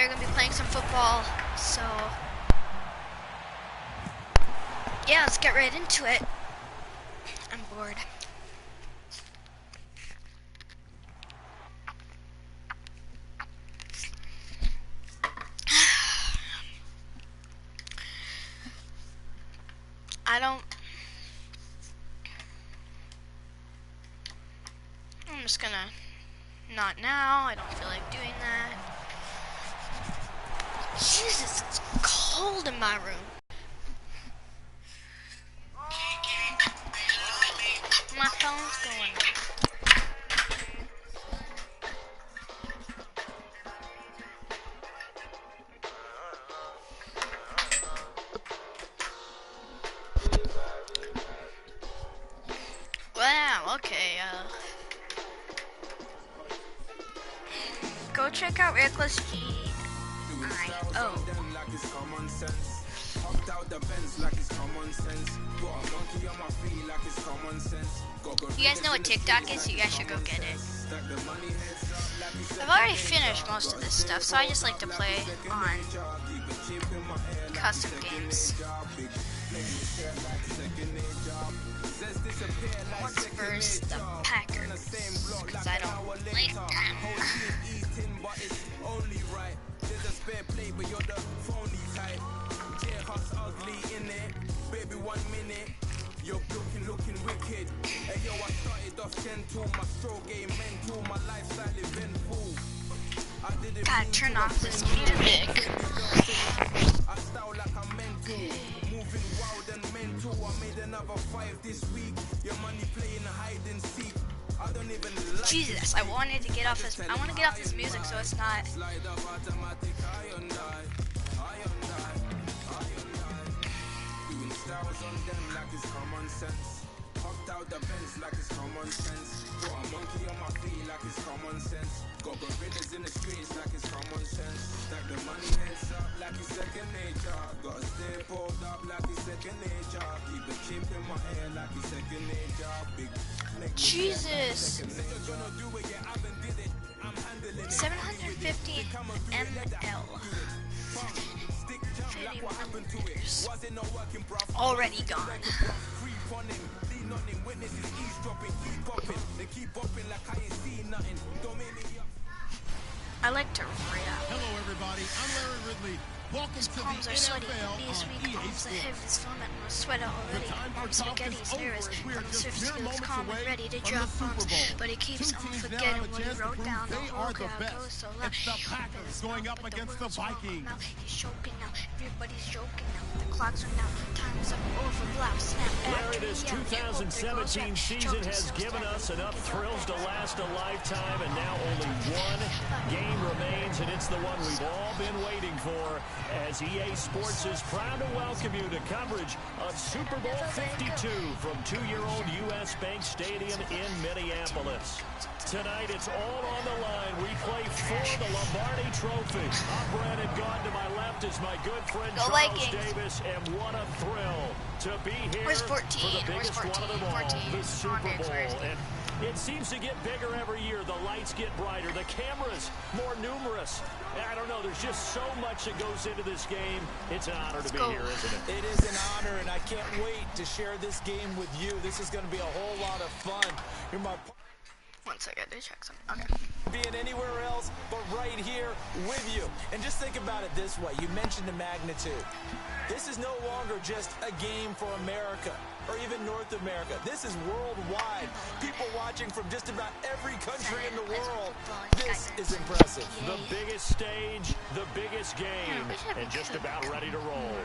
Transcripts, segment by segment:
are gonna be playing some football, so yeah, let's get right into it. I'm bored. I'm just gonna, not now, I don't feel like doing that. Jesus, it's cold in my room. My phone's going off. Wow, okay, go check out Reckless G-I-O. You guys know what TikTok is? You guys should go get it. I've already finished most of this stuff, so I just like to play on custom games. Once versus the Packers, because I don't like them. You're looking wicked. Hey yo, I started off gentle, my stroke game mental, my lifestyle eventful. Gotta turn off this music. I style like I'm mental, moving wild and mental. I made another 5 this week. Your money playing hide and seek. I don't even like Jesus, I wanted to get off this. I want to get off this music so it's not. Styles on them like it's common sense. Hopped out the Benz like it's common sense. Got a monkey on my feet like it's common sense. Got gorillas in the streets like it's common sense. Stack the money heads up like it's second nature. Gotta stay pulled up like it's second nature. Keep the chip in my hair like it's second nature. Big Jesus. 750 ml. Already gone. I like to rap. Hello everybody, I'm Larry Ridley. Welcome His to palms the are sweaty. NFL These on weak EA palms, the Sports. heavy's filament was sweat already. time for Mom talk spaghetti's is over, nervous. and we are From just Swift mere feels moments calm and away ready to from drop the Super bombs. Bowl. But he keeps Two on teams now forgetting have a what he chance to wrote prove down. The they whole are the crowd best. goes so loud. It's the He Packers opens his going mouth, up but against the words won't come Vikings. out. He's choking now. Everybody's joking now. The clocks are now. Time is up. Over. Blouse. Snap. Back. Larry, this 2017 season has given us enough thrills to last a lifetime, and now only one game remains, and it's the one we've all been waiting for, as EA Sports is proud to welcome you to coverage of Super Bowl 52 from 2-year-old U.S. Bank Stadium in Minneapolis. Tonight, it's all on the line. We play for the Lombardi Trophy. I'm Brandon Gaughan. To my left is my good friend Go Charles Vikings. Davis, and what a thrill to be here Where's for 14? the Where's biggest one of them 14? all, 14. the Super Vikings, where is Bowl. he? And it seems to get bigger every year. The lights get brighter. The cameras more numerous. I don't know. There's just so much that goes into this game. It's an honor to be go. here, isn't it? It is an honor, and I can't wait to share this game with you. This is going to be a whole lot of fun. You're my 1 second, I check something. Okay. being anywhere else but right here with you. And just think about it this way. You mentioned the magnitude. This is no longer just a game for America or even North America. This is worldwide. People watching from just about every country in the world. This is impressive. The biggest stage, the biggest game, and just about ready to roll.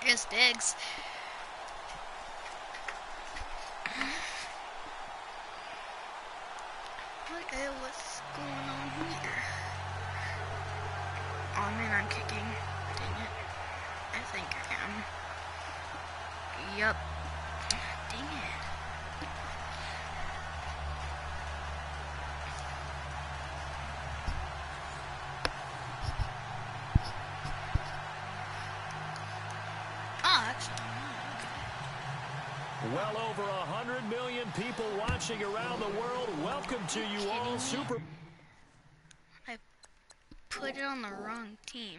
Here's Diggs. Okay, what's going on here? Oh man, I'm kicking. Dang it. I think I am. Yup. Dang Jackson. Well over 100 million people watching around the world. Welcome to you all. Super. I put it on the wrong team.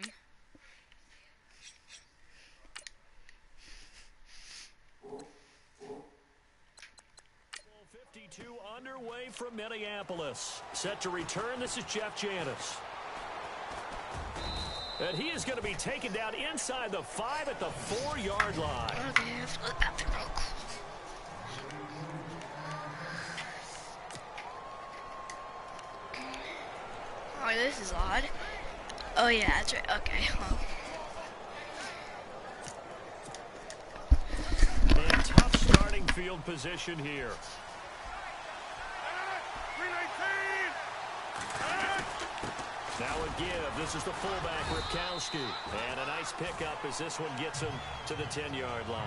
Underway from Minneapolis. Set to return, this is Jeff Janis. And he is going to be taken down inside the 5 at the 4-yard line. Oh, they have to look real close. Oh, this is odd. Oh, yeah, that's right. Okay, well. In tough starting field position here. Now a give. This is the fullback, Ripkowski. And a nice pickup as this one gets him to the 10-yard line.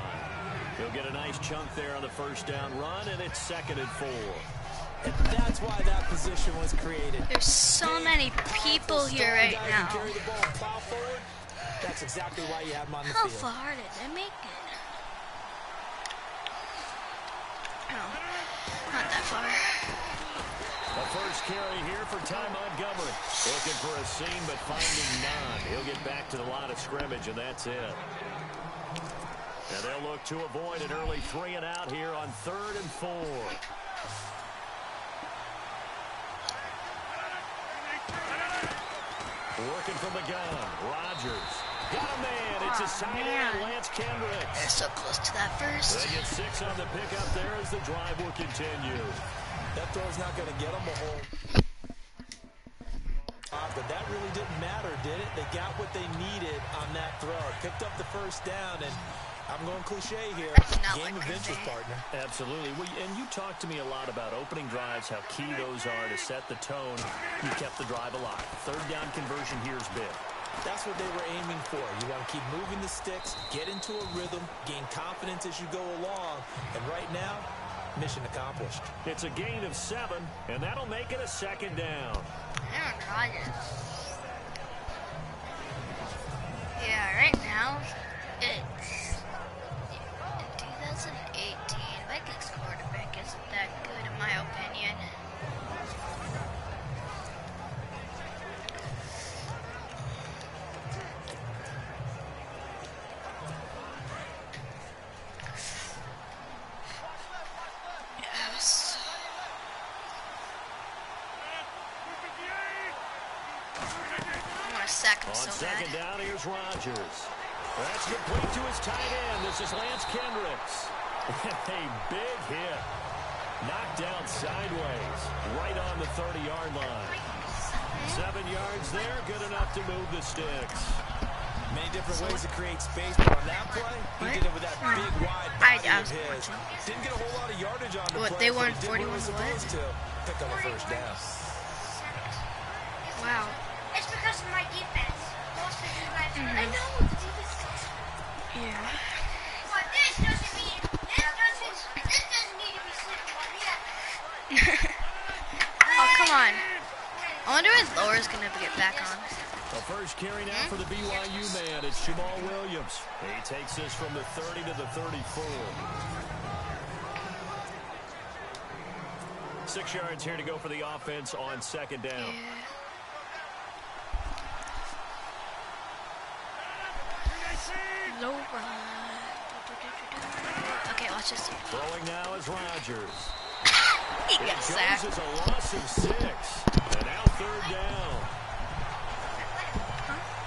He'll get a nice chunk there on the first down run, and it's 2nd and 4. And that's why that position was created. There's so many people here right now. Carry the ball and plow forward. That's exactly why you have him on the How field. far did they make it? No, not that far. The first carry here for Ty Montgomery. Looking for a seam, but finding none. He'll get back to the line of scrimmage, and that's it. And they'll look to avoid an early 3 and out here on 3rd and 4. Working from the gun, Rodgers. Got a man. It's a tight end, Lance Kendricks. They're so close to that first. They get 6 on the pickup there as the drive will continue. That throw's not going to get them a hole. But that really didn't matter, did it? They got what they needed on that throw. Picked up the first down, and I'm going cliche here. Game of inches, partner. Absolutely. Well, and you talked to me a lot about opening drives, how key those are to set the tone. You kept the drive alive. 3rd down conversion here is big. That's what they were aiming for. You want to keep moving the sticks, get into a rhythm, gain confidence as you go along. And right now, mission accomplished. It's a gain of 7, and that'll make it a 2nd down. Aaron Rodgers. Yeah, right now, it's in 2018. Vikings quarterback isn't that good, in my opinion. Yes. I want to sack him On so bad. 2nd down, here's Rodgers. That's complete to his tight end. This is Lance Kendricks. A big hit. Knocked down sideways. Right on the 30-yard line. 7 yards there. Good enough to move the sticks. Many different ways to create space, but on that play, he did it with that big, wide body of his. Didn't get a whole lot of yardage on the play. They won but he did 41 what he was supposed to. Pick up a first down. Wow. It's because of my defense. Most of you guys, I know the defense does. Yeah. But this doesn't need to be slipping on me. Oh, come on. I wonder when Laura's going to get back on. The first carry now for the BYU man. It's Jamal Williams. He takes this from the 30 to the 34. 6 yards here to go for the offense on 2nd down. Yeah. Laura. Okay, watch this. Throwing now is Rodgers. He got sacked. It's a loss of 6. And now 3rd down.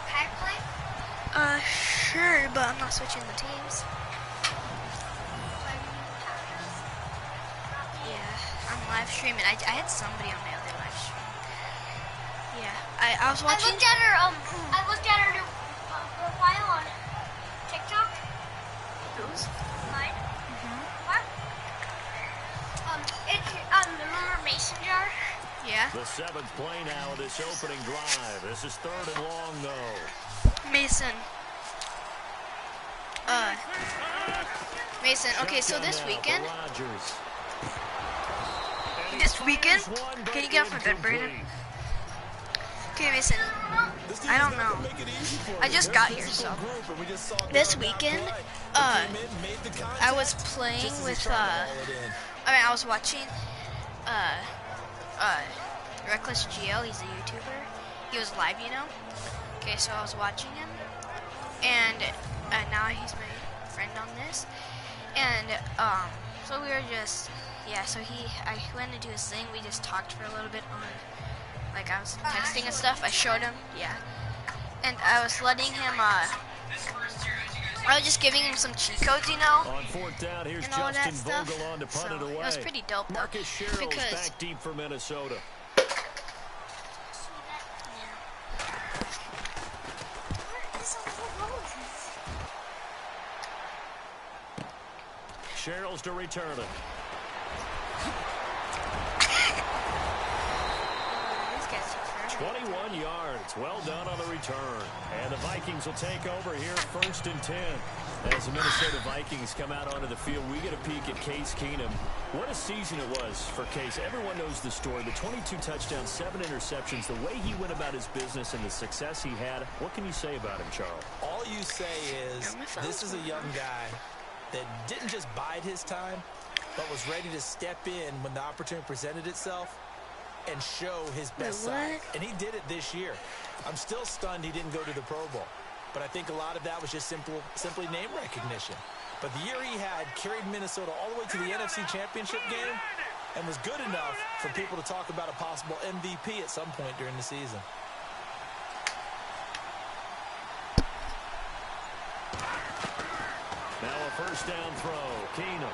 Pack play? Sure, but I'm not switching the teams. Yeah, I'm live streaming. I had somebody on my other live stream. Yeah, I was watching. I looked at her new profile on TikTok. Who's? Mine. What? It's remember Mason Jar? Yeah, The 7th play now of this opening drive. This is 3rd and long, though. Mason. Mason. Okay, so this weekend. This weekend, can you get off my bed, Brayden? Okay, Mason. I don't know. I just got here, so this weekend, I was playing with, I was watching, Reckless GL. He's a YouTuber. He was live, you know. Okay, so I was watching him, and now he's my friend on this, and so we were just, yeah. So I went to do his thing. We just talked for a little bit on. Like, I was texting and stuff. I showed him, yeah. And I was letting him, I was just giving him some cheat codes, you know, On fourth down, here's and all that Justin stuff. Vogel on to punt So it away. it was pretty dope, though, Marcus Sherrill's because back deep for Minnesota. Sherrill's to return it. these guys are forever. 21 yards. Well done on the return. And the Vikings will take over here, 1st and 10. As the Minnesota Vikings come out onto the field, we get a peek at Case Keenum. What a season it was for Case. Everyone knows the story. The 22 touchdowns, 7 interceptions, the way he went about his business and the success he had. What can you say about him, Charles? All you say is this is a young guy that didn't just bide his time, but was ready to step in when the opportunity presented itself and show his best side. And he did it this year. I'm still stunned he didn't go to the Pro Bowl. But I think a lot of that was just simply name recognition. But the year he had carried Minnesota all the way to the NFC Championship game and was good enough for people to talk about a possible MVP at some point during the season. Now a first down throw. Keenum.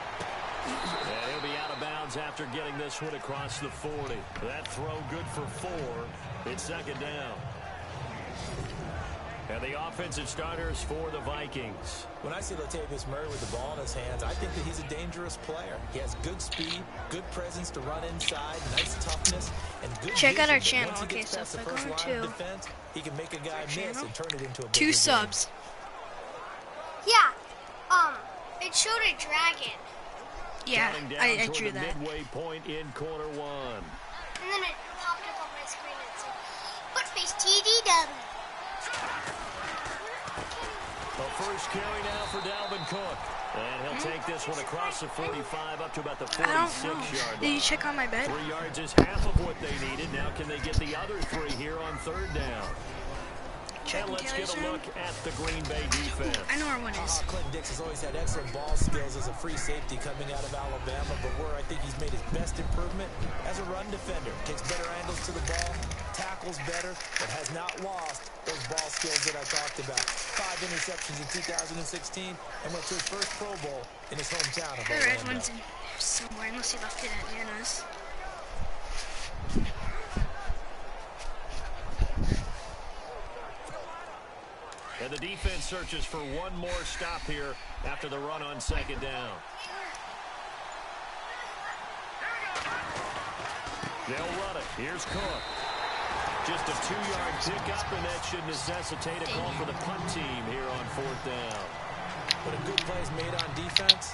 And he'll be out of bounds after getting this one across the 40. That throw good for 4. It's 2nd down. And the offensive starters for the Vikings. When I see Latavius Murray with the ball in his hands, I think that he's a dangerous player. He has good speed, good presence to run inside, nice toughness, and good Check out our vision. channel. Once he Okay, gets so past if the I first go line to of defense, he can make a guy miss channel, and turn it into a 2 bigger subs. Yeah. It showed a dragon. Yeah, Counting down I toward drew the that. midway point in quarter 1. And then it popped up on my screen and said, Footface TDW. The first carry now for Dalvin Cook. And he'll take this one across the 45 up to about the I don't know. 46-yard Did you line. check on my bed? 3 yards is half of what they needed. Now can they get the other 3 here on 3rd down? And Checking let's Taylor's get a room. look at the Green Bay defense. I know where one is. Clinton Dix has always had excellent ball skills as a free safety coming out of Alabama, but where I think he's made his best improvement as a run defender. Takes better angles to the ball, tackles better, but has not lost those ball skills that I talked about. 5 interceptions in 2016 and went to his first Pro Bowl in his hometown of The red Orlando. one's in there somewhere, unless he left it at Nana's. And the defense searches for one more stop here after the run on 2nd down. They'll run it. Here's Cook. Just a 2-yard pickup, and that should necessitate a call for the punt team here on 4th down. When a good play is made on defense,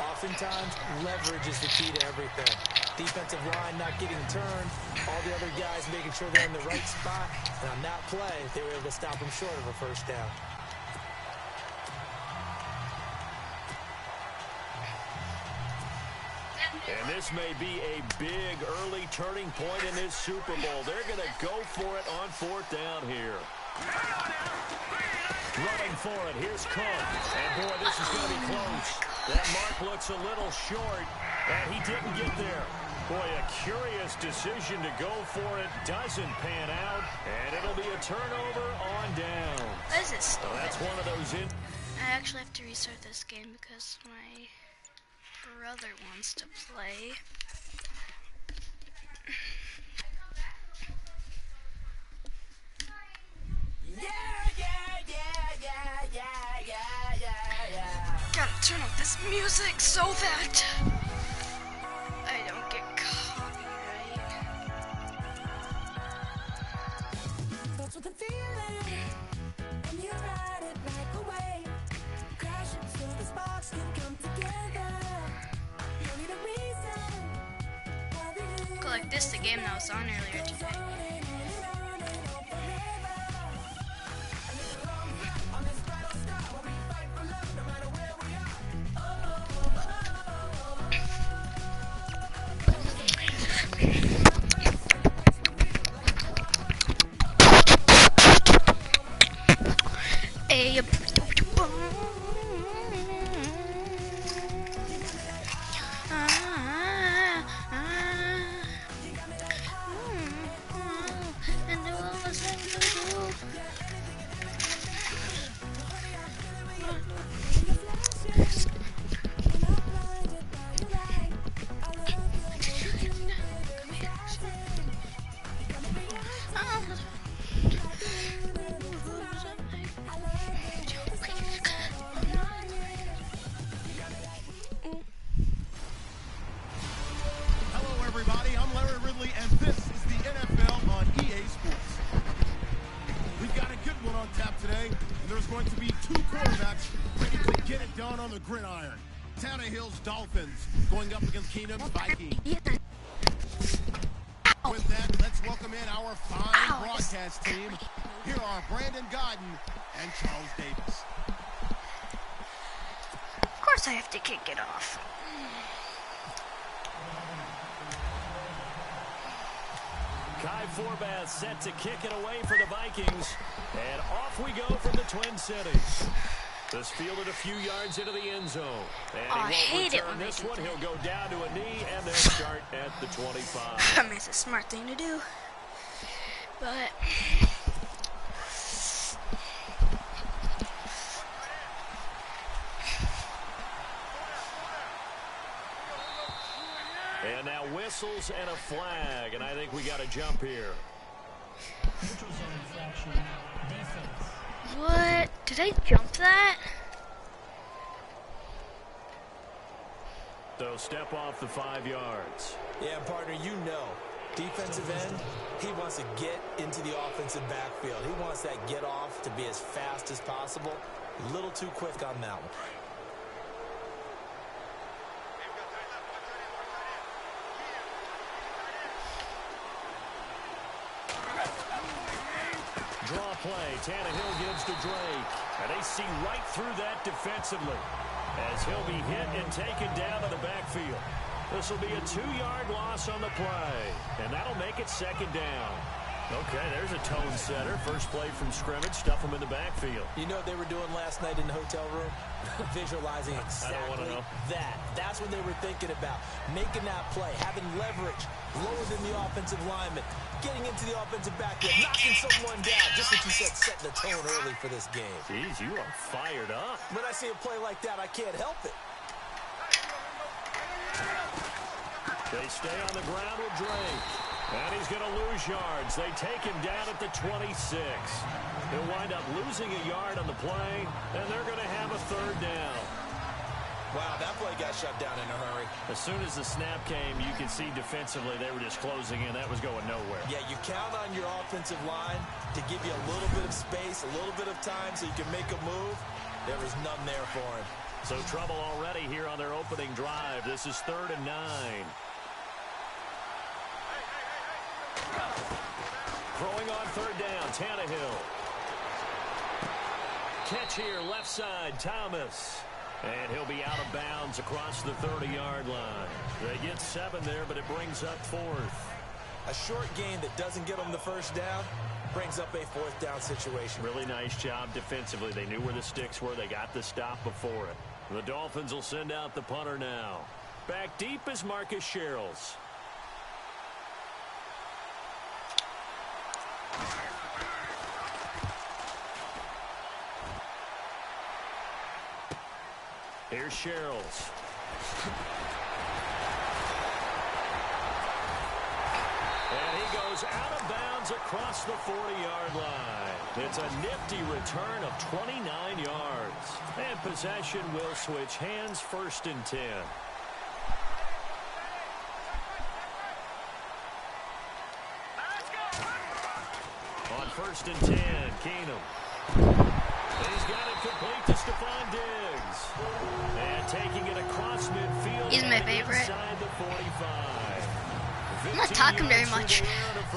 oftentimes leverage is the key to everything. Defensive line not getting turned, all the other guys making sure they're in the right spot, and on that play, they were able to stop them short of a first down. And this may be a big early turning point in this Super Bowl. They're going to go for it on 4th down here. Running for it. Here's Cook. And, boy, this is going to be close. That mark looks a little short, and he didn't get there. Boy, a curious decision to go for it. Doesn't pan out, and it'll be a turnover on down. What is this? So that's one of those in. I actually have to restart this game because my brother wants to play. Gotta turn off this music so that I don't get copyright. That's what the feeling, and you ride it like a wave, crashing so the sparks can come together. You need a reason. Go like this, the game that was on earlier today. on the gridiron. Tannehill's Dolphins going up against Keenum's Vikings. With that, let's welcome in our fine broadcast team. Here are Brandon Godden and Charles Davis. Of course I have to kick it off. Kai Forbath set to kick it away for the Vikings. And off we go from the Twin Cities. This fielded a few yards into the end zone. And I he won't hate it return when this they do one. that. He'll go down to a knee and then start at the 25. I mean, it's a smart thing to do. But And now whistles and a flag. And I think we got to jump here. what? Did I jump that? So step off the 5 yards. Yeah, partner, you know, defensive end, he wants to get into the offensive backfield. He wants that get off to be as fast as possible. A little too quick on that one. Draw play. Tannehill gives to Drake. And they see right through that defensively as he'll be hit and taken down to the backfield. This will be a 2-yard loss on the play. And that'll make it second down. Okay, there's a tone setter. First play from scrimmage. Stuff him in the backfield. You know what they were doing last night in the hotel room? Visualizing I exactly don't want to know. that. That's what they were thinking about. Making that play, having leverage, lower than the offensive lineman, getting into the offensive backfield, knocking someone down. Just what you said, setting the tone early for this game. Jeez, you are fired up. When I see a play like that, I can't help it. They stay on the ground with Drake. And he's going to lose yards. They take him down at the 26. He'll wind up losing a yard on the play, and they're going to have a third down. Wow, that play got shut down in a hurry. As soon as the snap came, you could see defensively they were just closing in. That was going nowhere. Yeah, you count on your offensive line to give you a little bit of space, a little bit of time so you can make a move. There was none there for him. So trouble already here on their opening drive. This is 3rd and 9. Throwing on 3rd down, Tannehill. Catch here, left side, Thomas. And he'll be out of bounds across the 30-yard line. They get 7 there, but it brings up 4th. A short gain that doesn't get them the first down brings up a 4th down situation. Really nice job defensively. They knew where the sticks were. They got the stop before it. The Dolphins will send out the punter now. Back deep is Marcus Sherrills. Here's Sherrills. And he goes out of bounds across the 40-yard line. It's a nifty return of 29 yards. And possession will switch hands, 1st and 10. On 1st and 10, Keenum. He's got it complete to Stephon Diggs. And taking it across midfield. He's my favorite. Inside the 45. I'm not talking very much,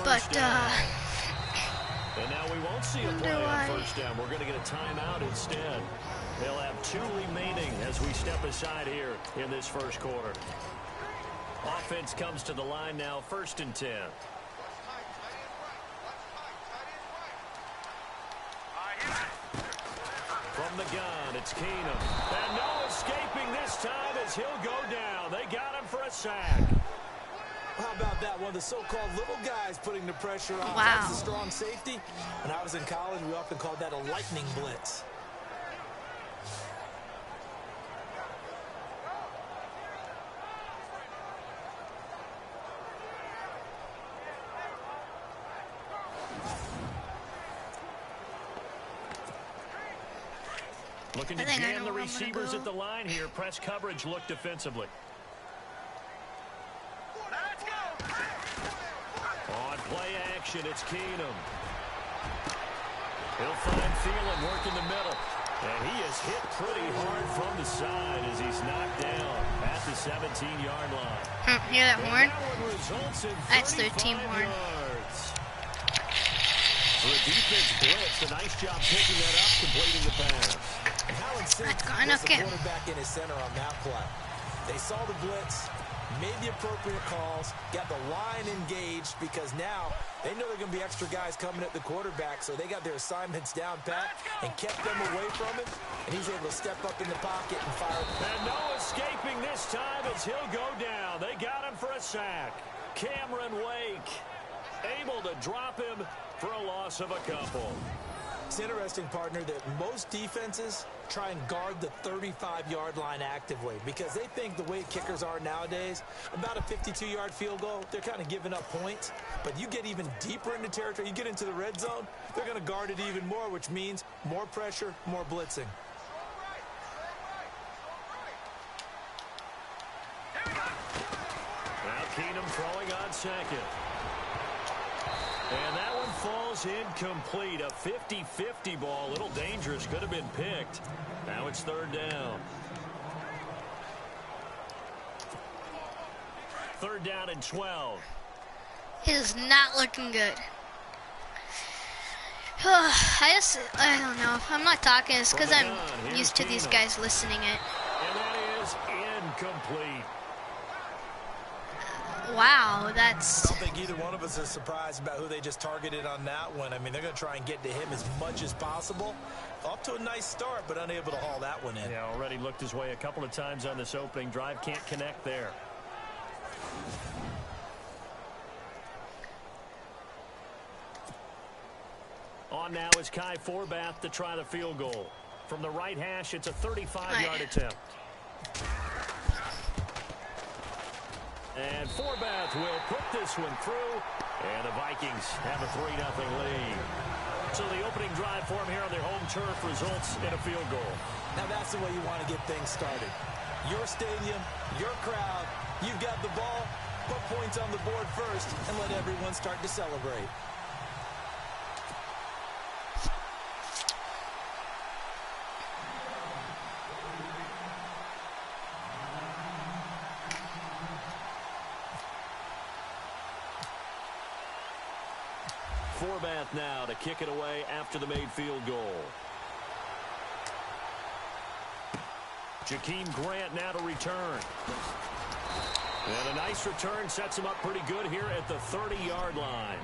but and now we won't see a play on 1st down. We're going to get a timeout instead. They'll have 2 remaining as we step aside here in this first quarter. Offense comes to the line now, 1st and 10. From the gun, it's Keenum. And no escaping this time as he'll go down. They got him for a sack. How about that? One of the so-called little guys putting the pressure on. Wow. That's a strong safety. When I was in college, we often called that a lightning blitz. Looking to jam the receivers at the line here. Press coverage, look defensively. On play action, it's Keenum. He'll find Thielen, work in the middle. And he is hit pretty hard from the side as he's knocked down at the 17-yard line. Hear that horn? That one results in That's their team 35 horn. yards. For a defense blitz, a nice job picking that up, completing the pass. And how insane That's going was the again. quarterback in his center on that play? They saw the blitz, made the appropriate calls, got the line engaged because now they know they're going to be extra guys coming at the quarterback, so they got their assignments down pat and kept them away from him, and he's able to step up in the pocket and fire. And no escaping this time as he'll go down. They got him for a sack. Cameron Wake able to drop him for a loss of a couple. It's interesting, partner, that most defenses try and guard the 35-yard line actively because they think the way kickers are nowadays, about a 52-yard field goal, they're kind of giving up points. But you get even deeper into territory, you get into the red zone, they're going to guard it even more, which means more pressure, more blitzing. Now Keenum throwing on second. And that one falls incomplete. A 50-50 ball. A little dangerous. Could have been picked. Now it's third down. Third down and 12. It is not looking good. I don't know. I'm not talking. It's because I'm used to these guys listening it. And that is incomplete. Wow, that's... I don't think either one of us is surprised about who they just targeted on that one. I mean, they're going to try and get to him as much as possible. Off to a nice start, but unable to haul that one in. Yeah, already looked his way a couple of times on this opening drive. Can't connect there. On now is Kai Forbath to try the field goal. From the right hash, it's a 35-yard attempt. And Forbath will put this one through. And the Vikings have a 3-0 lead. So the opening drive for them here on their home turf results in a field goal. Now that's the way you want to get things started. Your stadium, your crowd, you've got the ball, put points on the board first, and let everyone start to celebrate. Forbath now to kick it away after the made field goal. Jakeem Grant now to return. And a nice return sets him up pretty good here at the 30-yard line.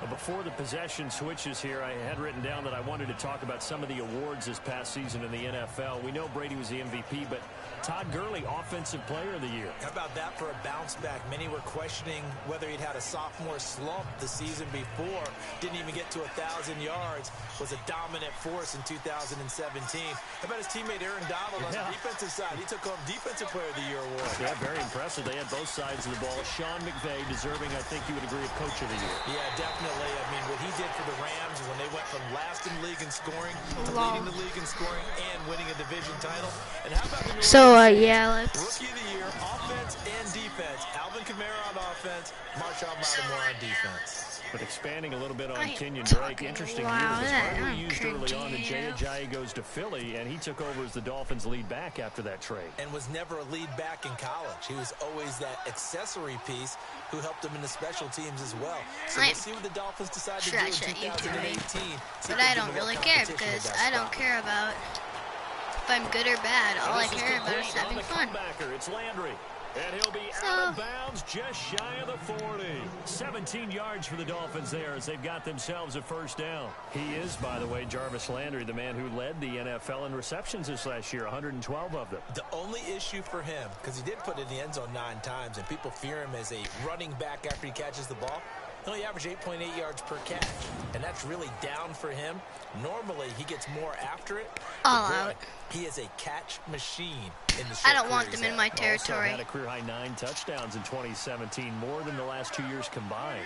Before the possession switches here, I had written down that I wanted to talk about some of the awards this past season in the NFL. We know Brady was the MVP, but Todd Gurley, Offensive Player of the Year. How about that for a bounce back? Many were questioning whether he'd had a sophomore slump the season before. Didn't even get to 1,000 yards. Was a dominant force in 2017. How about his teammate Aaron Donald on the defensive side? He took home Defensive Player of the Year award. Yeah, very impressive. They had both sides of the ball. Sean McVay deserving, I think you would agree, of Coach of the Year. Yeah, definitely. I mean, what he did for the Rams when they went from last in the league in scoring to leading the league in scoring and winning a division title. And how about the yeah, let's... Rookie of the Year, offense and defense. Alvin Kamara on offense, Marshawn Lattimore on defense. But expanding a little bit on I am Kenyon talking Drake, interesting loud. year. He was hardly I'm used early on, and Jay cringy. Ajayi goes to Philly, and he took over as the Dolphins' lead back after that trade. And was never a lead back in college. He was always that accessory piece who helped him in the special teams as well. So we'll see what the Dolphins decide to do in 2018. But I don't really care because I don't care about if I'm good or bad. All I care about is having fun. It's Landry. And he'll be out of bounds just shy of the 40. 17 yards for the Dolphins there as they've got themselves a first down. He is, by the way, Jarvis Landry, the man who led the NFL in receptions this last year, 112 of them. The only issue for him, because he did put it in the end zone 9 times, and people fear him as a running back after he catches the ball, he only averaged 8.8 yards per catch, and that's really down for him. Normally, he gets more after it. All out. He is a catch machine in the I don't want them in my territory. Also had a career-high 9 touchdowns in 2017, more than the last 2 years combined.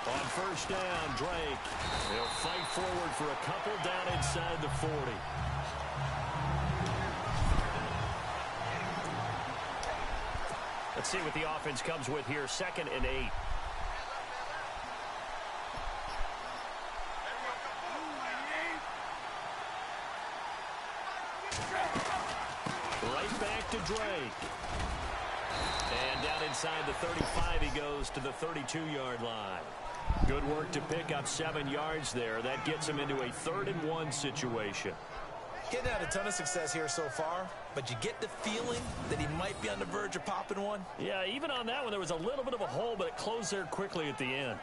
On first down, Drake. He'll fight forward for a couple down inside the 40. Let's see what the offense comes with here. 2nd and 8. Right back to Drake. And down inside the 35, he goes to the 32-yard line. Good work to pick up 7 yards there. That gets him into a 3rd-and-1 situation. Getting out a ton of success here so far, but you get the feeling that he might be on the verge of popping one. Yeah, even on that one, there was a little bit of a hole, but it closed there quickly at the end.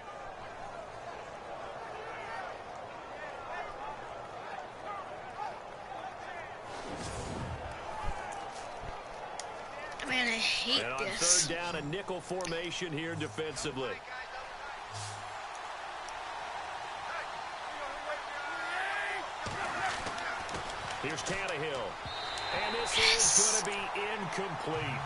Man, I hate and on this. 3rd down, a nickel formation here defensively. Here's Tannehill. And this is going to be incomplete.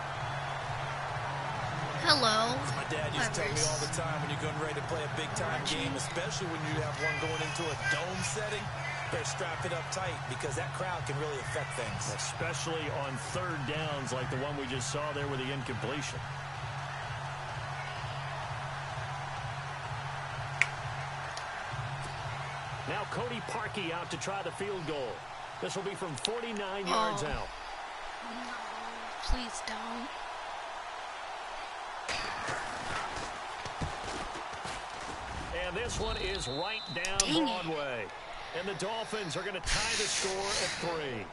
Hello. My dad used to tell me all the time, when you're getting ready to play a big-time game, especially when you have one going into a dome setting, better strap it up tight because that crowd can really affect things. Especially on 3rd downs like the one we just saw there with the incompletion. Now Cody Parkey out to try the field goal. This will be from 49 yards out. No, please don't. And this one is right down Broadway. And the Dolphins are going to tie the score at 3.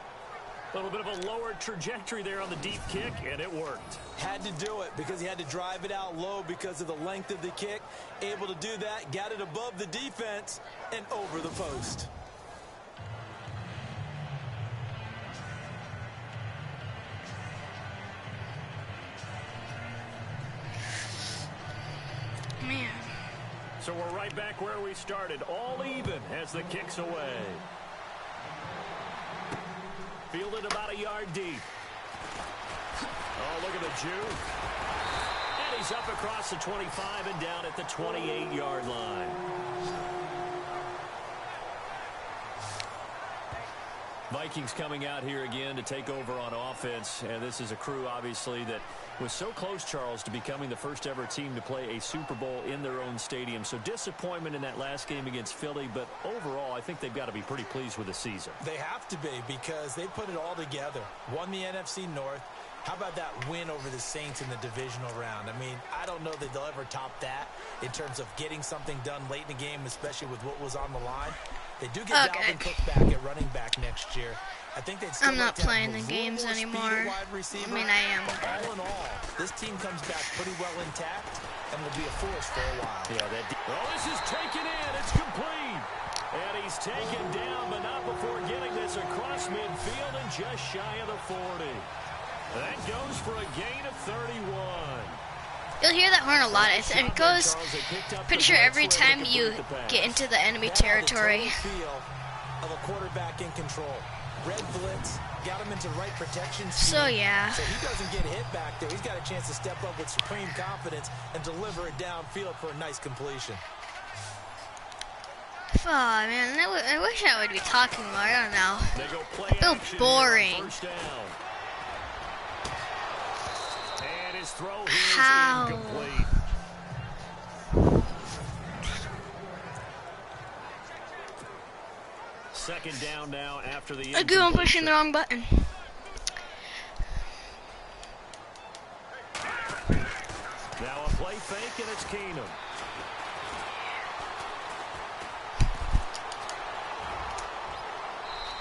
A little bit of a lower trajectory there on the deep kick, and it worked. Had to do it because he had to drive it out low because of the length of the kick. Able to do that, got it above the defense and over the post. Man. So we're right back where we started, all even as the kick's away. Fielded about a yard deep. Oh, look at the juke. And he's up across the 25 and down at the 28-yard line. Vikings coming out here again to take over on offense. And this is a crew, obviously, that was so close, Charles, to becoming the first ever team to play a Super Bowl in their own stadium. So disappointment in that last game against Philly, but overall, I think they've got to be pretty pleased with the season. They have to be because they put it all together. Won the NFC North. How about that win over the Saints in the divisional round? I mean, I don't know that they'll ever top that in terms of getting something done late in the game, especially with what was on the line. They do get Dalvin Cook back at running back next year. I think they'd still I'm not playing the games anymore. I mean, I am. But all in all, this team comes back pretty well intact and will be a force for a while. Yeah, this is taken in. It's complete. And he's taken down, but not before getting this across midfield and just shy of the 40. That goes for a gain of 31. You'll hear that horn a lot. It goes, pretty sure every time you get into the enemy territory. Feel of a quarterback in control. Red blitz, got him into right protection. So yeah. So he doesn't get hit back there. He's got a chance to step up with supreme confidence and deliver it downfield for a nice completion. Oh man, I wish I would be talking more. I don't know. They go play I feel boring. first down. And his throw here is How? incomplete. Second down now after the I go on pushing the wrong button. Now a play fake, and it's Keenum.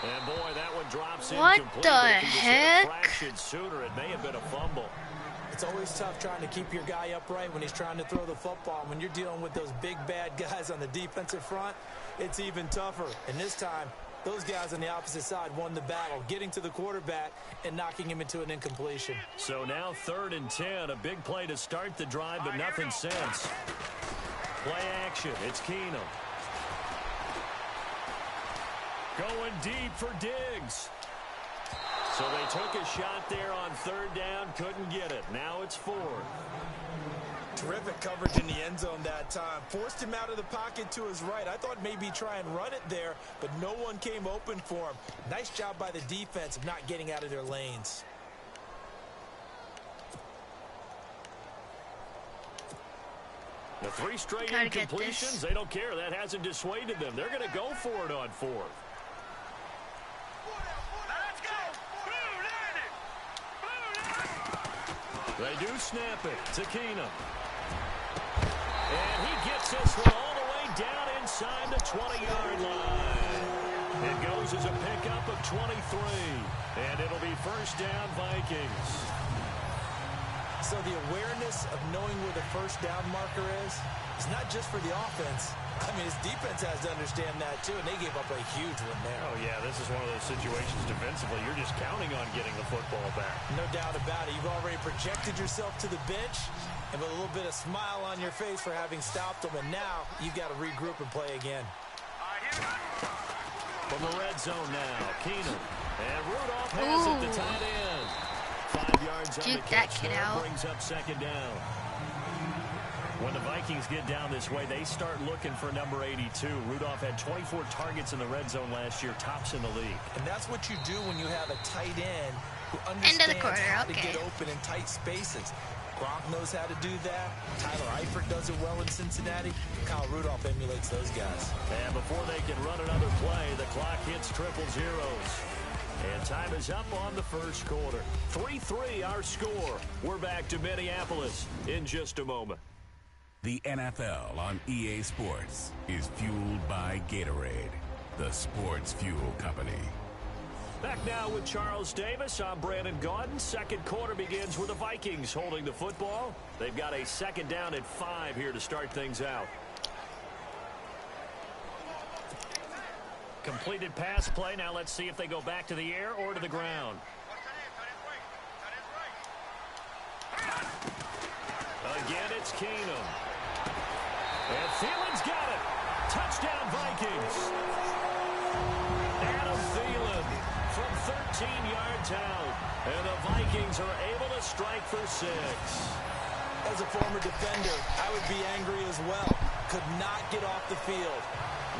And boy, that one drops What incomplete. the But if he was hit a heck? fraction sooner, it may have been a fumble. It's always tough trying to keep your guy upright when he's trying to throw the football. When you're dealing with those big, bad guys on the defensive front, it's even tougher. And this time, those guys on the opposite side won the battle, getting to the quarterback and knocking him into an incompletion. So now 3rd and 10, a big play to start the drive, but nothing since. Play action, it's Keenum. Going deep for Diggs. So they took a shot there on 3rd down, couldn't get it. Now it's 4th. Terrific coverage in the end zone that time. Forced him out of the pocket to his right. I thought maybe try and run it there, but no one came open for him. Nice job by the defense of not getting out of their lanes. The 3 straight Gotta get incompletions, this. they don't care. That hasn't dissuaded them. They're going to go for it on 4th. They do snap it to Keenum. And he gets this one all the way down inside the 20-yard line. It goes as a pickup of 23. And it'll be first down, Vikings. So the awareness of knowing where the first down marker is not just for the offense. I mean, his defense has to understand that, too, and they gave up a huge one there. Oh, yeah, this is one of those situations defensively. You're just counting on getting the football back. No doubt about it. You've already projected yourself to the bench and with a little bit of smile on your face for having stopped them, and now you've got to regroup and play again. From the red zone now, Keenum. And Rudolph has it, the tight end. 5 yards on the catch there, brings up second down. When the Vikings get down this way, they start looking for number 82. Rudolph had 24 targets in the red zone last year, tops in the league. And that's what you do when you have a tight end who understands how to get open in tight spaces. Gronk knows how to do that. Tyler Eifert does it well in Cincinnati. Kyle Rudolph emulates those guys. And before they can run another play, the clock hits triple zeros. And time is up on the first quarter. 3-3 our score. We're back to Minneapolis in just a moment. The NFL on EA Sports is fueled by Gatorade, the sports fuel company. Back now with Charles Davis. I'm Brandon Gaudin. Second quarter begins with the Vikings holding the football. They've got a second down at 5 here to start things out. Completed pass play. Now let's see if they go back to the air or to the ground. Again, it's Keenum. And Thielen's got it. Touchdown, Vikings. Adam Thielen from 13 yards out. And the Vikings are able to strike for 6. As a former defender, I would be angry as well. Could not get off the field.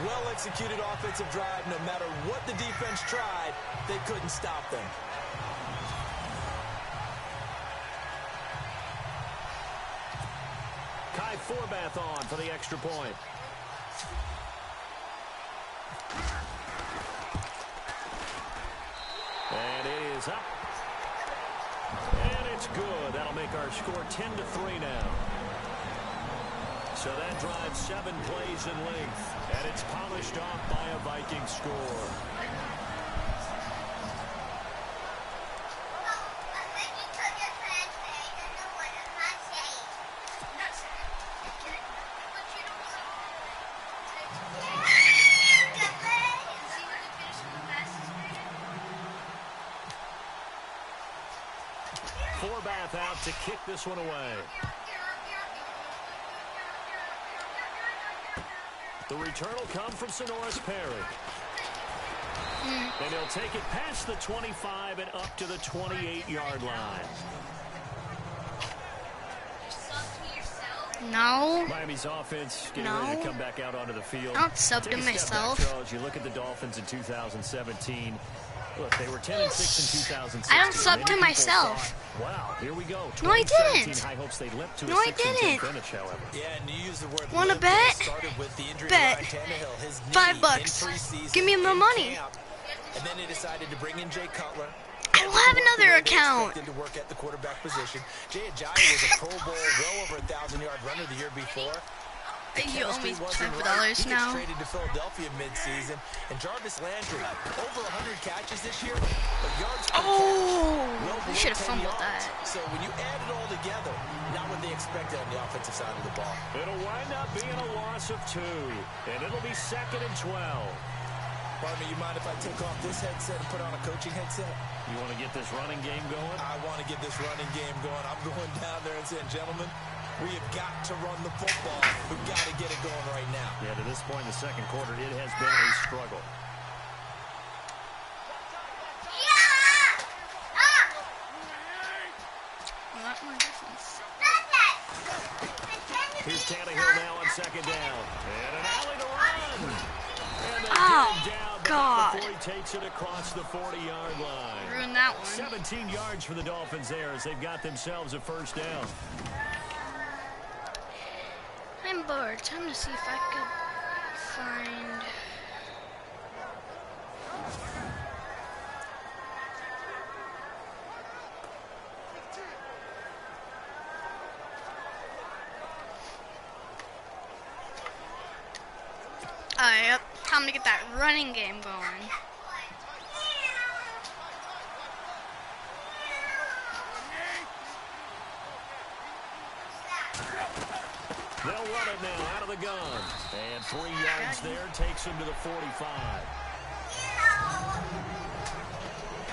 Well-executed offensive drive. No matter what the defense tried, they couldn't stop them. Kai Forbath on for the extra point. And it is up. And it's good. That'll make our score 10-3 now. So that drives 7 plays in length. And it's polished off by a Viking score. Forbath out to kick this one away. The return will come from Sonoris Perry. And he'll take it past the 25 and up to the 28-yard line. No. Miami's offense getting ready to come back out onto the field. I don't sub to myself. Back, Charles, you look at the Dolphins in 2017. Look, they were 10-6 in 2016. I don't sub to myself. Wow, here we go. No, I didn't. High hopes they leapt to No, a I 6-10 finish, however. Yeah, and you use the word wanna bet? Bet. $5. Give me my money. And then they decided to bring in Jay Cutler. I don't have another account. To work at the quarterback position. Jay Ajayi was a Pro Bowl, well over 1,000-yard runner the year before. You owe me $5 now. He traded to Philadelphia midseason, and Jarvis Landry over 100 catches this year, but yards per catch. You should have fumbled that. So when you add it all together, not what they expected on the offensive side of the ball. It'll wind up being a loss of 2, and it'll be 2nd and 12. Pardon me, you mind if I take off this headset and put on a coaching headset? You want to get this running game going? I want to get this running game going. I'm going down there and saying, gentlemen, we have got to run the football. We've got to get it going right now. Yeah, to this point in the second quarter, it has been a struggle. Here's Tannehill now on second down. And an alley to run. And they get him down God. before he takes it across the 40-yard line. Ruined that one. 17 yards for the Dolphins there as they've got themselves a first down. I'm bored. Time to see if I could find... Yep. Time to get that running game going. They'll run it now out of the gun. And 3 yards there takes him to the 45.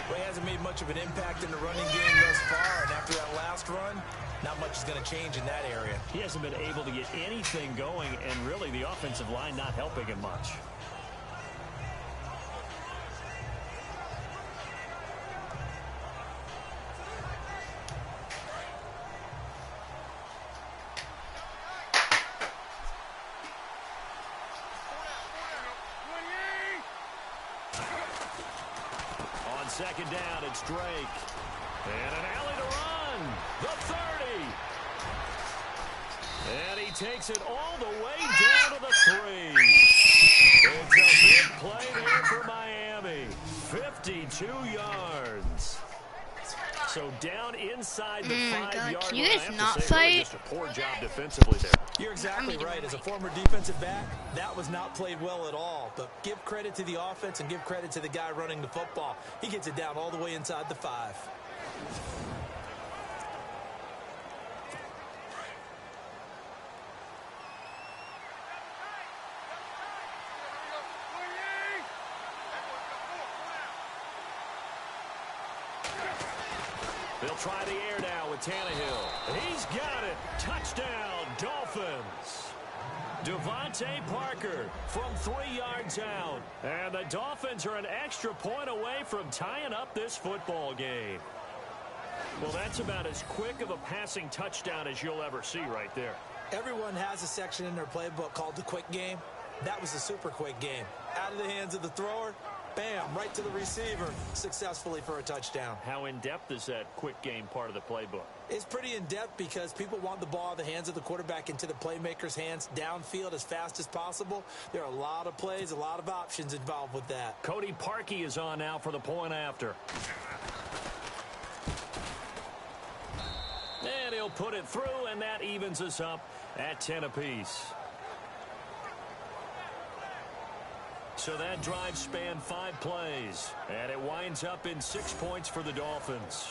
Well, he hasn't made much of an impact in the running game thus far, and after that last run, not much is going to change in that area. He hasn't been able to get anything going, and really the offensive line not helping him much. On second down, it's Drake. And an alley to run. The 30. And he takes it all the way down to the 3. It's a big play there for Miami. 52 yards. So down inside the 5-yard line. Can you guys not really fight? just a poor job defensively there. You're exactly right. As a former defensive back, that was not played well at all. But give credit to the offense and give credit to the guy running the football. He gets it down all the way inside the 5. They'll try the air now with Tannehill. He's got it. Touchdown, Dolphins. Devontae Parker from 3 yards out. And the Dolphins are an extra point away from tying up this football game. Well, that's about as quick of a passing touchdown as you'll ever see right there. Everyone has a section in their playbook called the quick game. That was a super quick game. Out of the hands of the thrower, bam, right to the receiver, successfully for a touchdown. How in-depth is that quick game part of the playbook? It's pretty in-depth because people want the ball out of the hands of the quarterback into the playmaker's hands downfield as fast as possible. There are a lot of plays, a lot of options involved with that. Cody Parkey is on now for the point after. And he'll put it through, and that evens us up at 10 apiece. So that drive spanned 5 plays, and it winds up in 6 points for the Dolphins.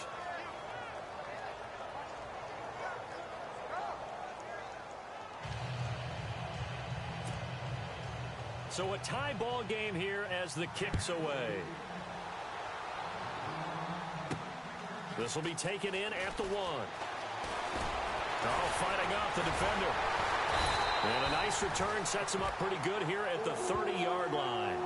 So a tie ball game here as the kick's away. This will be taken in at the 1. Oh, fighting off the defender. And a nice return sets him up pretty good here at the 30-yard line.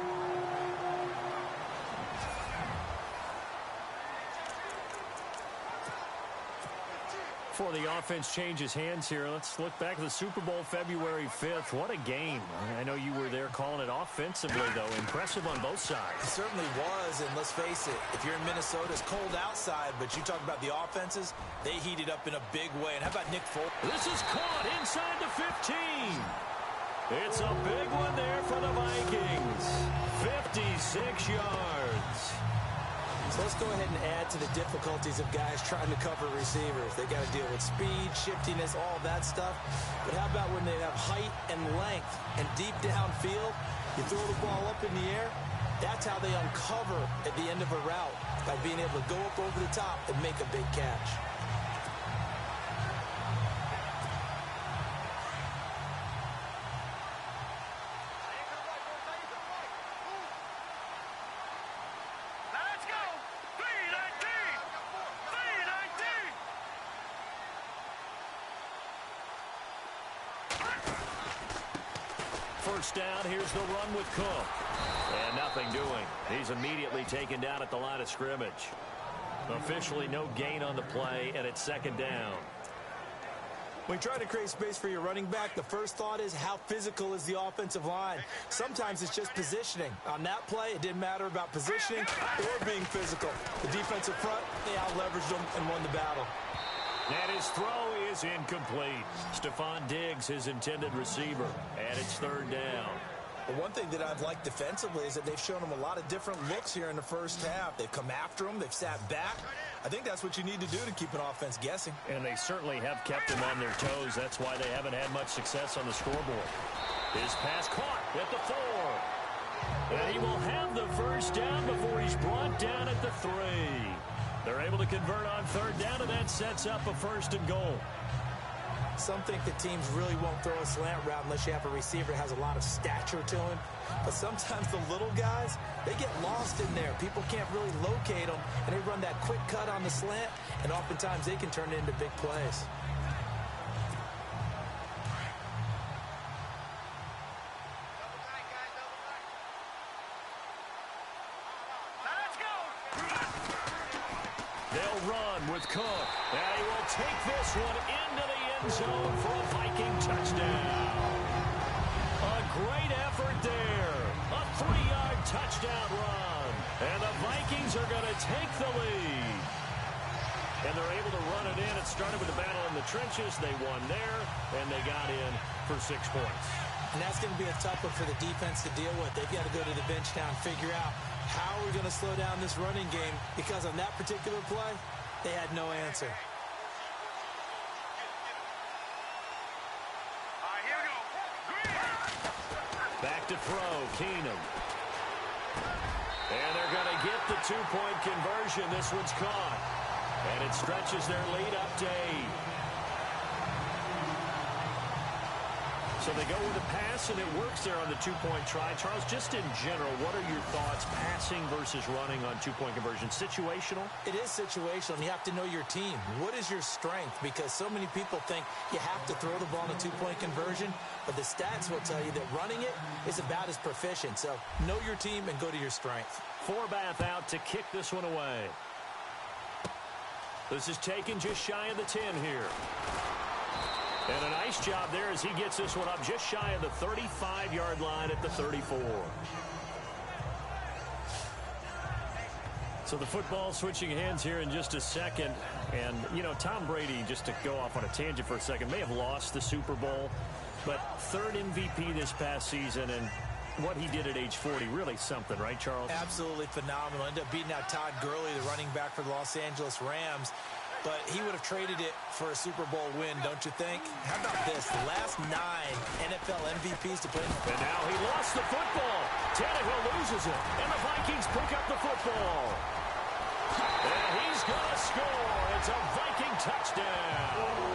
Before the offense changes hands here, let's look back at the Super Bowl February 5th. What a game. I know you were there calling it offensively, though. Impressive on both sides. It certainly was, and let's face it, if you're in Minnesota, it's cold outside, but you talk about the offenses, they heated up in a big way. And how about Nick Foles? This is caught inside the 15. It's a big one there for the Vikings. 56 yards. So let's go ahead and add to the difficulties of guys trying to cover receivers. They got to deal with speed, shiftiness, all that stuff. But how about when they have height and length and deep downfield? You throw the ball up in the air. That's how they uncover at the end of a route, by being able to go up over the top and make a big catch. First down, here's the run with Cook. And nothing doing. He's immediately taken down at the line of scrimmage. Officially no gain on the play, and it's second down. When you try to create space for your running back, the first thought is how physical is the offensive line. Sometimes it's just positioning. On that play, it didn't matter about positioning or being physical. The defensive front, they out-leveraged them and won the battle. And his throw is incomplete. Stephon Diggs, his intended receiver, and it's third down. Well, one thing that I've liked defensively is that they've shown them a lot of different looks here in the first half. They've come after them. They've sat back. I think that's what you need to do to keep an offense guessing. And they certainly have kept them on their toes. That's why they haven't had much success on the scoreboard. His pass caught at the 4. And he will have the first down before he's brought down at the 3. They're able to convert on third down, and that sets up a 1st and goal. Some think that teams really won't throw a slant route unless you have a receiver that has a lot of stature to him. But sometimes the little guys, they get lost in there. People can't really locate them, and they run that quick cut on the slant, and oftentimes they can turn it into big plays. They'll run with Cook, and he will take this one into the end zone for a Viking touchdown. A great effort there. A 3-yard touchdown run. And the Vikings are going to take the lead. And they're able to run it in. It started with the battle in the trenches. They won there, and they got in for 6 points. And that's going to be a tough one for the defense to deal with. They've got to go to the bench now and figure out how we're going to slow down this running game, because on that particular play, they had no answer. Back to throw, Keenum. And they're going to get the 2-point conversion. This one's caught. And it stretches their lead up to 8. So they go with a pass, and it works there on the 2-point try. Charles, just in general, what are your thoughts passing versus running on 2-point conversion? Situational? It is situational, and you have to know your team. What is your strength? Because so many people think you have to throw the ball in a 2-point conversion, but the stats will tell you that running it is about as proficient. So know your team and go to your strength. Forbath out to kick this one away. This is taken just shy of the 10 here. And a nice job there as he gets this one up just shy of the 35-yard line at the 34. So the football switching hands here in just a second. And, you know, Tom Brady, just to go off on a tangent for a second, may have lost the Super Bowl, but 3rd MVP this past season, and what he did at age 40, really something, right, Charles? Absolutely phenomenal. Ended up beating out Todd Gurley, the running back for the Los Angeles Rams. But he would have traded it for a Super Bowl win, don't you think? How about this? The last 9 NFL MVPs to play. And now he lost the football. Tannehill loses it. And the Vikings pick up the football. And he's going to score. It's a Viking touchdown.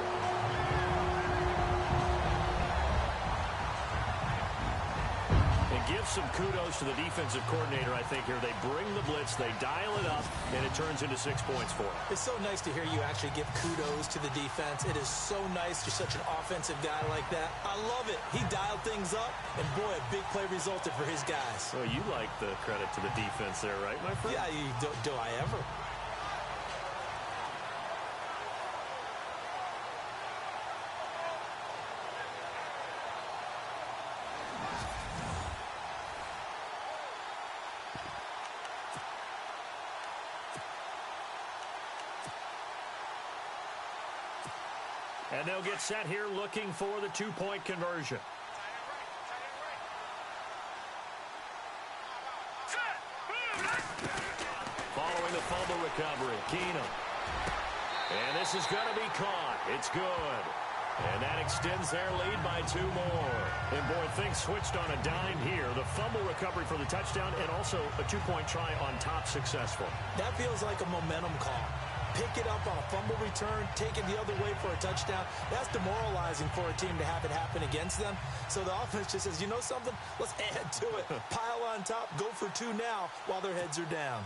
Give some kudos to the defensive coordinator, I think, here. They bring the blitz, they dial it up, and it turns into 6 points for them. It's so nice to hear you actually give kudos to the defense. It is so nice. You're such an offensive guy like that. I love it. He dialed things up, and boy, a big play resulted for his guys. Well, you like the credit to the defense there, right, my friend? Yeah, do I ever? And they'll get set here looking for the 2-point conversion. Following the fumble recovery, Keenum. And this is going to be caught. It's good. And that extends their lead by 2 more. And, boy, things switched on a dime here. The fumble recovery for the touchdown and also a 2-point try on top successful. That feels like a momentum call. Pick it up on a fumble return, take it the other way for a touchdown. That's demoralizing for a team to have it happen against them. So the offense just says, you know something? Let's add to it. Pile on top, go for 2 now while their heads are down.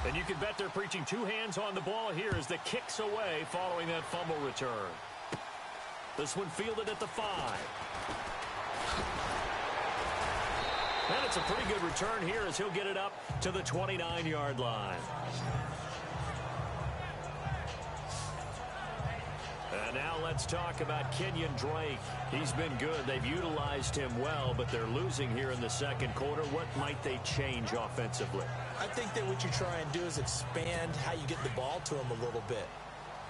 And you can bet they're preaching 2 hands on the ball here as the kick's away following that fumble return. This one fielded at the 5. And it's a pretty good return here as he'll get it up to the 29-yard line. And now let's talk about Kenyon Drake. He's been good. They've utilized him well, but they're losing here in the second quarter. What might they change offensively? I think that what you try and do is expand how you get the ball to him a little bit.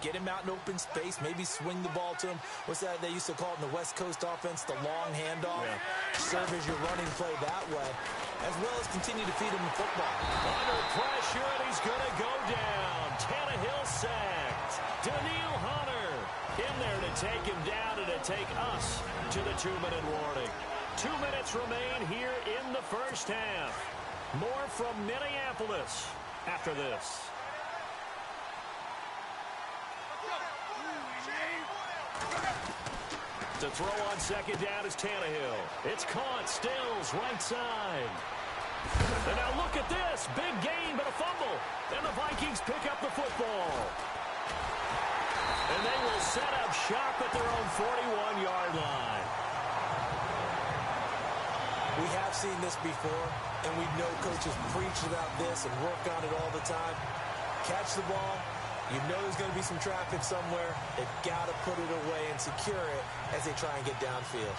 Get him out in open space, maybe swing the ball to him. What's that they used to call it in the West Coast offense, the long handoff? Yeah. Serve as your running play that way, as well as continue to feed him the football. Under pressure, and he's going to go down. Tannehill sacked. Daniil Hunter in there to take him down and to take us to the 2-minute warning. 2 minutes remain here in the first half. More from Minneapolis after this. To throw on second down is Tannehill. It's caught. Stills right side. And now look at this. Big gain, but a fumble. And the Vikings pick up the football. And they will set up shop at their own 41-yard line. We have seen this before, and we know coaches preach about this and work on it all the time. Catch the ball. You know there's going to be some traffic somewhere. They've got to put it away and secure it as they try and get downfield.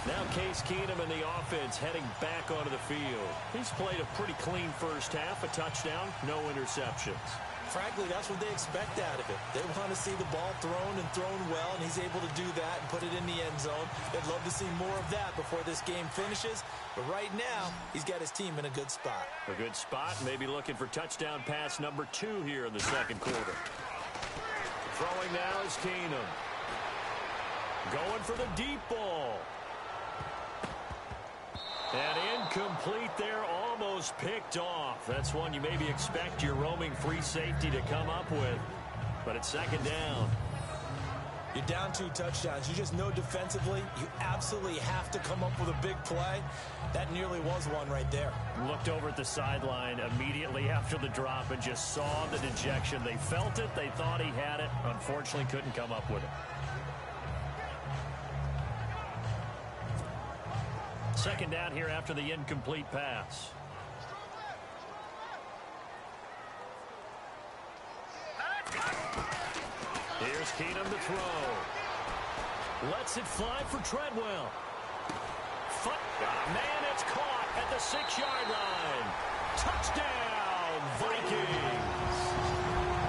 Now Case Keenum and the offense heading back onto the field. He's played a pretty clean first half, a touchdown, no interceptions. Frankly, that's what they expect out of it. They want to see the ball thrown and thrown well, and he's able to do that and put it in the end zone. They'd love to see more of that before this game finishes. But right now, he's got his team in a good spot. A good spot, maybe looking for touchdown pass number 2 here in the second quarter. Throwing now is Keenum. Going for the deep ball. And incomplete there, almost picked off. That's one you maybe expect your roaming free safety to come up with. But it's second down. You're down 2 touchdowns. You just know defensively you absolutely have to come up with a big play. That nearly was one right there. Looked over at the sideline immediately after the drop and just saw the dejection. They felt it. They thought he had it. Unfortunately, couldn't come up with it. Second down here after the incomplete pass. Here's Keenum to throw. Lets it fly for Treadwell. Man, it's caught at the 6-yard line. Touchdown, Vikings.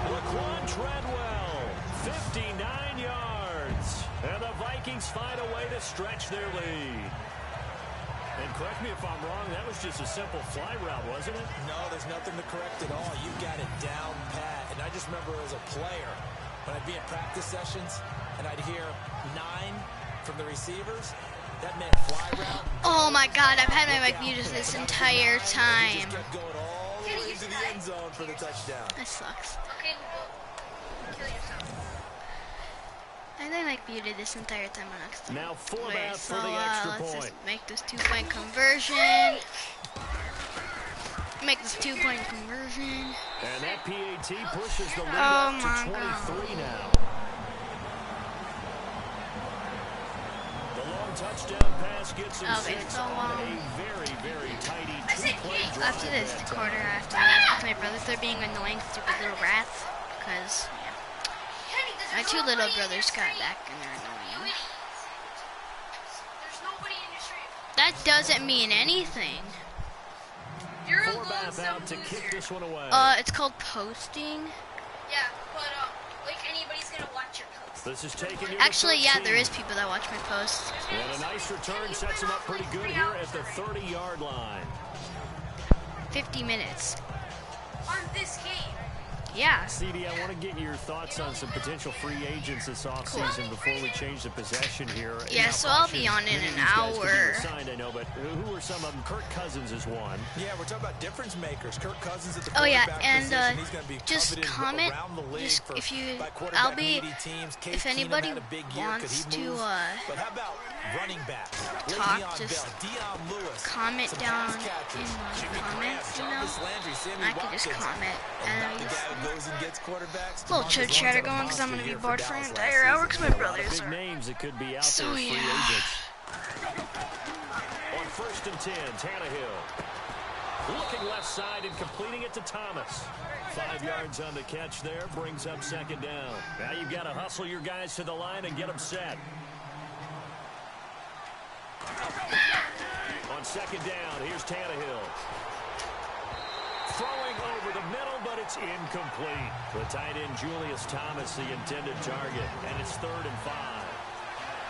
Laquan Treadwell, 59 yards. And the Vikings find a way to stretch their lead. And correct me if I'm wrong, that was just a simple fly route, wasn't it? No, there's nothing to correct at all. You got it down pat. And I just remember as a player, when I'd be at practice sessions and I'd hear 9 from the receivers, that meant fly route. Oh my God, I've had my mic muted this entire time. Just kept going all the way to the end zone for the touchdown. That sucks. Okay, kill yourself. I think like muted this entire time on accident. Now fullback for the extra let's point. just make this 2-point conversion. Make this 2-point conversion. And that PAT pushes the lead up to 23 now. The long touchdown pass gets him 6 on a very, very tidy 2-play drive. After this quarter, I have to leave. My brothers are being annoying, stupid little rats. Because, yeah. My 2 little brothers got back and they're annoying. That doesn't mean anything. Fullback out to kick this one away. It's called posting. Yeah, but like anybody's gonna watch your post. This is taking you Actually, yeah, there is people that watch my posts. And a nice return sets him up pretty good here at the 30-yard line. 50 minutes. On this game. Yeah. CD, I want to get your thoughts on some potential free agents this offseason before we change the possession here. Yeah, so I'll be on in an hour. Signed, I know, but who are some of them? Kirk Cousins is one. Yeah, we're talking about difference makers. Kirk Cousins at the oh yeah, quarterback and position. He's gonna be just comment. around the league Just for, if you, by I'll be. needy teams. Case If anybody Keenum had a big year. wants Could he to move? But how about running backs? talk, Le'Veon just Bell, Dion Lewis, comment some down pass catchers, in the Jimmy comments, Graham, you know. Jarvis Landry, Sammy I can just Watkins, comment. and And not the guy who goes and gets quarterbacks. little chit chatter going because I'm gonna be bored for an entire hour because my brothers Big are. names that could be out So, there as free yeah. agents. On 1st and 10, Tannehill. Looking left side and completing it to Thomas. 5 yards on the catch there, brings up second down. Now you've got to hustle your guys to the line and get them set. On second down, here's Tannehill. Throwing over the middle, but it's incomplete. The tight end, Julius Thomas, the intended target, and it's 3rd and 5.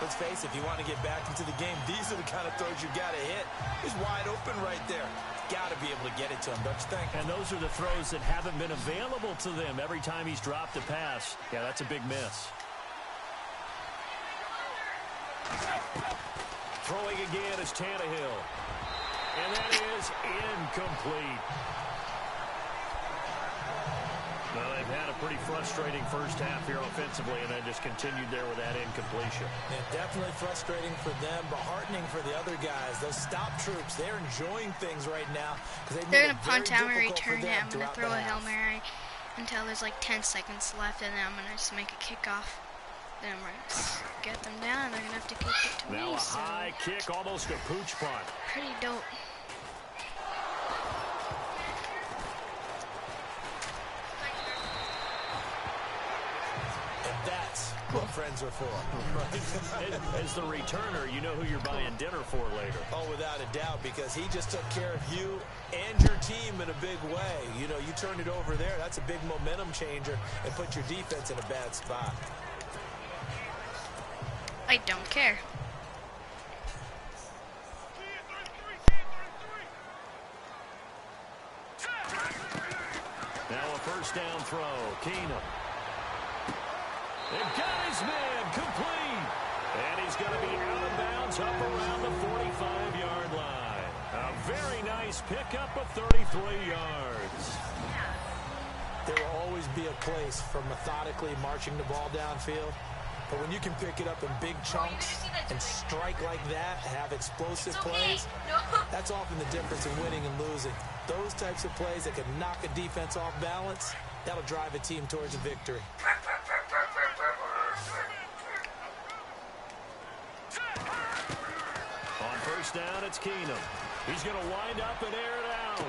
Let's face it, if you want to get back into the game, these are the kind of throws you got to hit. He's wide open right there. Got to be able to get it to him, don't you think? And those are the throws that haven't been available to them every time he's dropped a pass. Yeah, that's a big miss. Throwing again is Tannehill. And that is incomplete. Well, they've had a pretty frustrating first half here offensively, and then just continued there with that incompletion. Yeah, definitely frustrating for them, but heartening for the other guys. Those stop troops, they're enjoying things right now. They're going to punt down and return it. I'm going to throw a Hail Mary until there's like 10 seconds left, and then I'm going to just make a kickoff. Then we're going to get them down, and they're going to have to kick it to me. Now a high kick, almost a pooch punt. Pretty dope. That's what friends are for. As the returner, you know who you're buying dinner for later. Oh, without a doubt, because he just took care of you and your team in a big way. You know, you turned it over there. That's a big momentum changer and put your defense in a bad spot. I don't care. Now a first down throw. Keenum. They've got his man complete. And he's going to be out of bounds up around the 45-yard line. A very nice pickup of 33 yards. There will always be a place for methodically marching the ball downfield. But when you can pick it up in big chunks and strike like that, have explosive plays, that's often the difference in winning and losing. Those types of plays that can knock a defense off balance, that'll drive a team towards a victory. On first down, it's Keenum. He's going to wind up and air it out.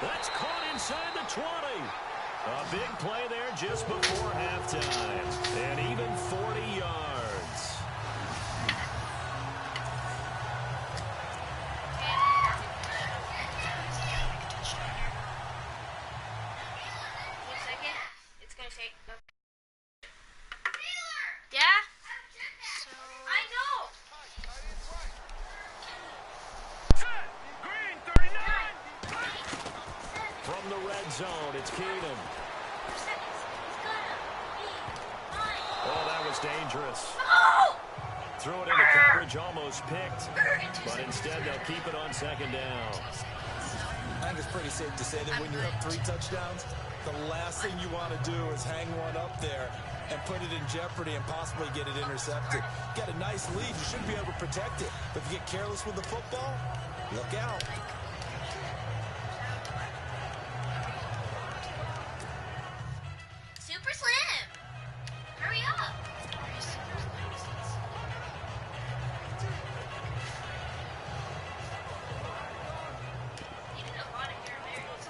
That's caught inside the 20. A big play there just before halftime. And even 40 yards. It's going to take... Yeah? So... I know! From the red zone, it's Keenum. Oh, that was dangerous. Threw it into coverage, almost picked. But instead, they'll keep it on second down. I think it's pretty safe to say that when you have 3 touchdowns, the last thing you want to do is hang one up there and put it in jeopardy and possibly get it intercepted. Get a nice lead, you should be able to protect it. But if you get careless with the football, look out. Super Slim! Hurry up! You did a lot of Hail Marys.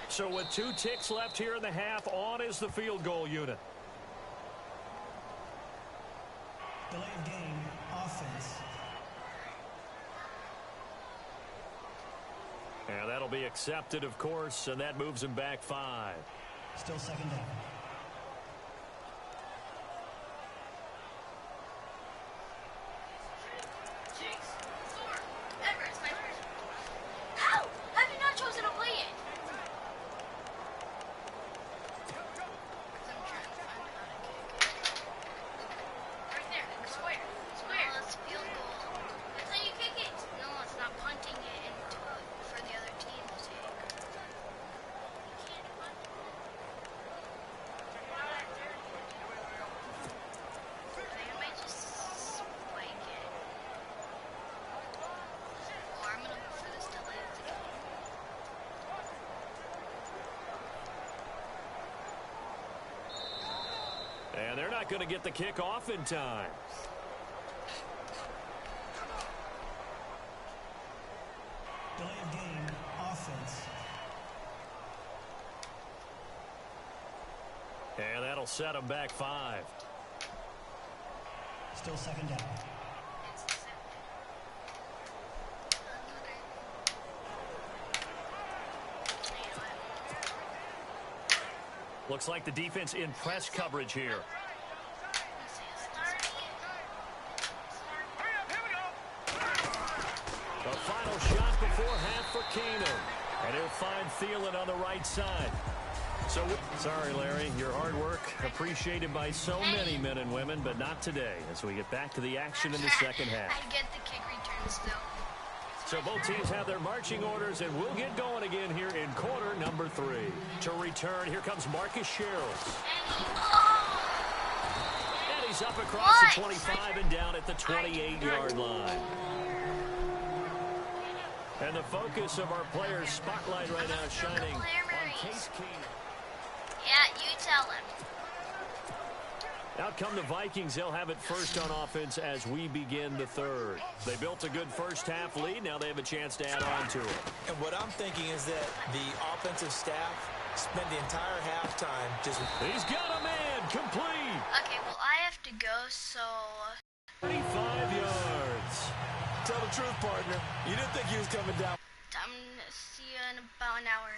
So with 2 ticks left here in the half, on is the field goal unit. Delay of game, offense. And that'll be accepted, of course, and that moves him back 5. Still second down. How? Have you not chosen to play it? Right there, square. Square. No, that's field goal. That's how you kick it. No, it's not punting it into for the other team to take. not going to get the kick off in time. Delay of game, offense. And that'll set them back 5. Still second down. Looks like the defense in press coverage here. The final shot before half for Kano. And he'll find Thielen on the right side. So, sorry, Larry, your hard work appreciated by so many men and women, but not today as we get back to the action in the second half. I get the kick return still. So both teams have their marching orders, and we'll get going again here in quarter number 3. To return, here comes Marcus Sherrills. And he's up across the 25 and down at the 28-yard line. And the focus of our players' spotlight right now shining on Case Keenum. Yeah, you tell him. Out come the Vikings. They'll have it first on offense as we begin the third. They built a good first-half lead. Now they have a chance to add on to it. And what I'm thinking is that the offensive staff spent the entire halftime just... He's got a man. Complete. Okay, well, I have to go, so... 35 yards. Tell the truth, partner. You didn't think he was coming down. I'm gonna see you in about an hour.